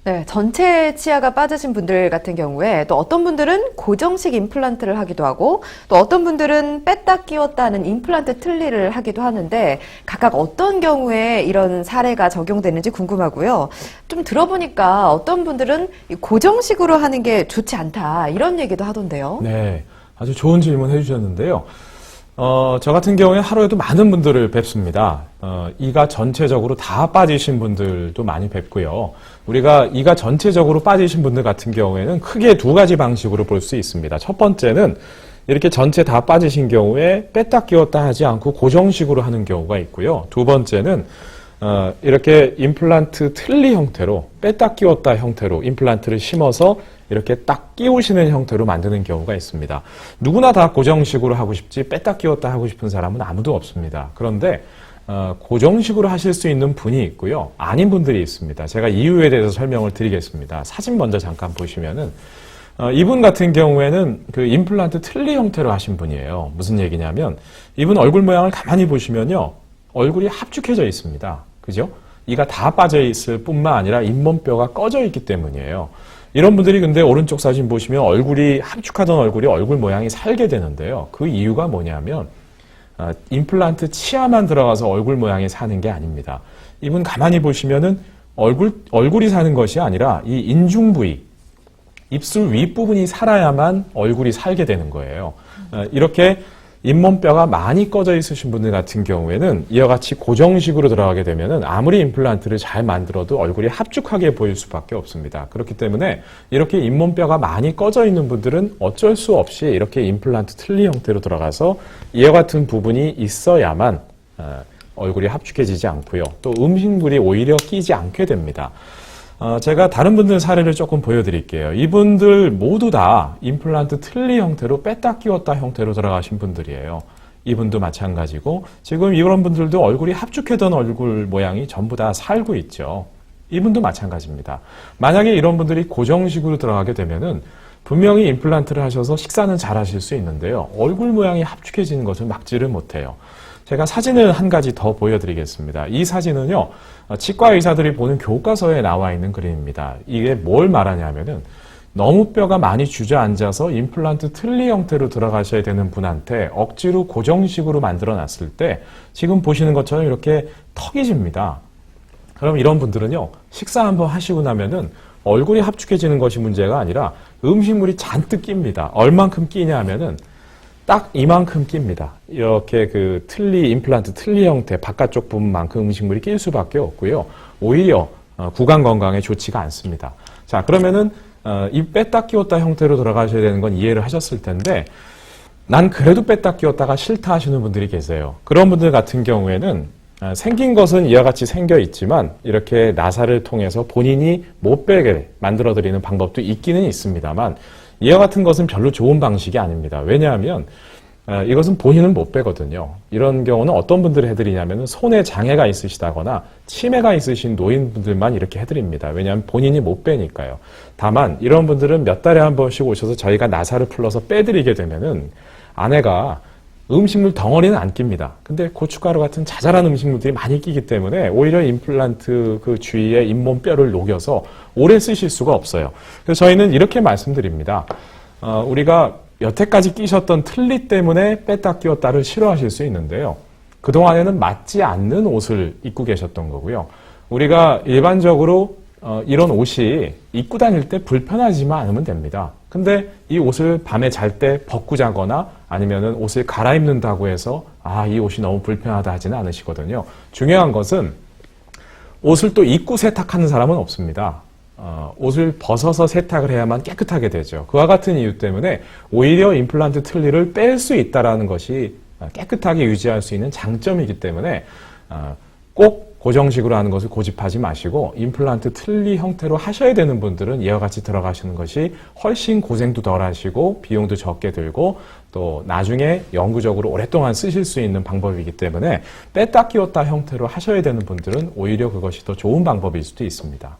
네, 전체 치아가 빠지신 분들 같은 경우에 또 어떤 분들은 고정식 임플란트를 하기도 하고 또 어떤 분들은 뺐다 끼웠다 하는 임플란트 틀니를 하기도 하는데 각각 어떤 경우에 이런 사례가 적용되는지 궁금하고요. 좀 들어보니까 어떤 분들은 이 고정식으로 하는 게 좋지 않다 이런 얘기도 하던데요. 네, 아주 좋은 질문 해주셨는데요. 저 같은 경우에 하루에도 많은 분들을 뵙습니다. 이가 전체적으로 다 빠지신 분들도 많이 뵙고요. 우리가 이가 전체적으로 빠지신 분들 같은 경우에는 크게 두 가지 방식으로 볼 수 있습니다. 첫 번째는 이렇게 전체 다 빠지신 경우에 뺐다 끼웠다 하지 않고 고정식으로 하는 경우가 있고요. 두 번째는 이렇게 임플란트 틀니 형태로 뺐다 끼웠다 형태로 임플란트를 심어서 이렇게 딱 끼우시는 형태로 만드는 경우가 있습니다. 누구나 다 고정식으로 하고 싶지 뺐다 끼웠다 하고 싶은 사람은 아무도 없습니다. 그런데 고정식으로 하실 수 있는 분이 있고요. 아닌 분들이 있습니다. 제가 이유에 대해서 설명을 드리겠습니다. 사진 먼저 잠깐 보시면은 이분 같은 경우에는 그 임플란트 틀니 형태로 하신 분이에요. 무슨 얘기냐면 이분 얼굴 모양을 가만히 보시면요. 얼굴이 합축해져 있습니다. 그죠? 이가 다 빠져 있을 뿐만 아니라 잇몸뼈가 꺼져 있기 때문이에요. 이런 분들이 근데 오른쪽 사진 보시면 얼굴이 합축하던 얼굴이 얼굴 모양이 살게 되는데요. 그 이유가 뭐냐면 임플란트 치아만 들어가서 얼굴 모양이 사는 게 아닙니다. 이분 가만히 보시면은 얼굴이 사는 것이 아니라 이 인중 부위, 입술 윗부분이 살아야만 얼굴이 살게 되는 거예요. 이렇게 잇몸뼈가 많이 꺼져 있으신 분들 같은 경우에는 이와 같이 고정식으로 들어가게 되면은 아무리 임플란트를 잘 만들어도 얼굴이 합축하게 보일 수밖에 없습니다. 그렇기 때문에 이렇게 잇몸뼈가 많이 꺼져 있는 분들은 어쩔 수 없이 이렇게 임플란트 틀니 형태로 들어가서 이와 같은 부분이 있어야만 얼굴이 합축해지지 않고요. 또 음식물이 오히려 끼지 않게 됩니다. 제가 다른 분들 사례를 조금 보여드릴게요. 이분들 모두 다 임플란트 틀니 형태로 뺐다 끼웠다 형태로 들어가신 분들이에요. 이분도 마찬가지고 지금 이런 분들도 얼굴이 합축했던 얼굴 모양이 전부 다 살고 있죠. 이분도 마찬가지입니다. 만약에 이런 분들이 고정식으로 들어가게 되면은 분명히 임플란트를 하셔서 식사는 잘 하실 수 있는데요. 얼굴 모양이 합축해지는 것을 막지를 못해요. 제가 사진을 한 가지 더 보여드리겠습니다. 이 사진은요, 치과 의사들이 보는 교과서에 나와 있는 그림입니다. 이게 뭘 말하냐면은 너무 뼈가 많이 주저앉아서 임플란트 틀니 형태로 들어가셔야 되는 분한테 억지로 고정식으로 만들어 놨을 때 지금 보시는 것처럼 이렇게 턱이 집니다. 그럼 이런 분들은요, 식사 한번 하시고 나면은 얼굴이 합축해지는 것이 문제가 아니라 음식물이 잔뜩 낍니다. 얼만큼 끼냐 하면은 딱 이만큼 낍니다. 이렇게 그 틀니, 임플란트 틀니 형태 바깥쪽 부분만큼 음식물이 낄 수밖에 없고요. 오히려 구강 건강에 좋지가 않습니다. 자, 그러면은 이 뺐다 끼웠다 형태로 들어가셔야 되는 건 이해를 하셨을 텐데 난 그래도 뺐다 끼웠다가 싫다 하시는 분들이 계세요. 그런 분들 같은 경우에는 생긴 것은 이와 같이 생겨 있지만 이렇게 나사를 통해서 본인이 못 빼게 만들어 드리는 방법도 있기는 있습니다만 이와 같은 것은 별로 좋은 방식이 아닙니다. 왜냐하면 이것은 본인은 못 빼거든요. 이런 경우는 어떤 분들이 해드리냐면 손에 장애가 있으시다거나 치매가 있으신 노인분들만 이렇게 해드립니다. 왜냐하면 본인이 못 빼니까요. 다만 이런 분들은 몇 달에 한 번씩 오셔서 저희가 나사를 풀러서 빼드리게 되면은 아내가 음식물 덩어리는 안 낍니다. 근데 고춧가루 같은 자잘한 음식물들이 많이 끼기 때문에 오히려 임플란트 그 주위에 잇몸뼈를 녹여서 오래 쓰실 수가 없어요. 그래서 저희는 이렇게 말씀드립니다. 우리가 여태까지 끼셨던 틀니 때문에 뺐다 끼웠다를 싫어하실 수 있는데요. 그동안에는 맞지 않는 옷을 입고 계셨던 거고요. 우리가 일반적으로 이런 옷이 입고 다닐 때 불편하지만 않으면 됩니다. 근데 이 옷을 밤에 잘 때 벗고 자거나 아니면은 옷을 갈아입는다고 해서 이 옷이 너무 불편하다 하지는 않으시거든요. 중요한 것은 옷을 또 입고 세탁하는 사람은 없습니다. 옷을 벗어서 세탁을 해야만 깨끗하게 되죠. 그와 같은 이유 때문에 오히려 임플란트 틀니를 뺄 수 있다는 것이 깨끗하게 유지할 수 있는 장점이기 때문에 꼭 고정식으로 하는 것을 고집하지 마시고 임플란트 틀니 형태로 하셔야 되는 분들은 이와 같이 들어가시는 것이 훨씬 고생도 덜 하시고 비용도 적게 들고 또 나중에 영구적으로 오랫동안 쓰실 수 있는 방법이기 때문에 뺐다 끼웠다 형태로 하셔야 되는 분들은 오히려 그것이 더 좋은 방법일 수도 있습니다.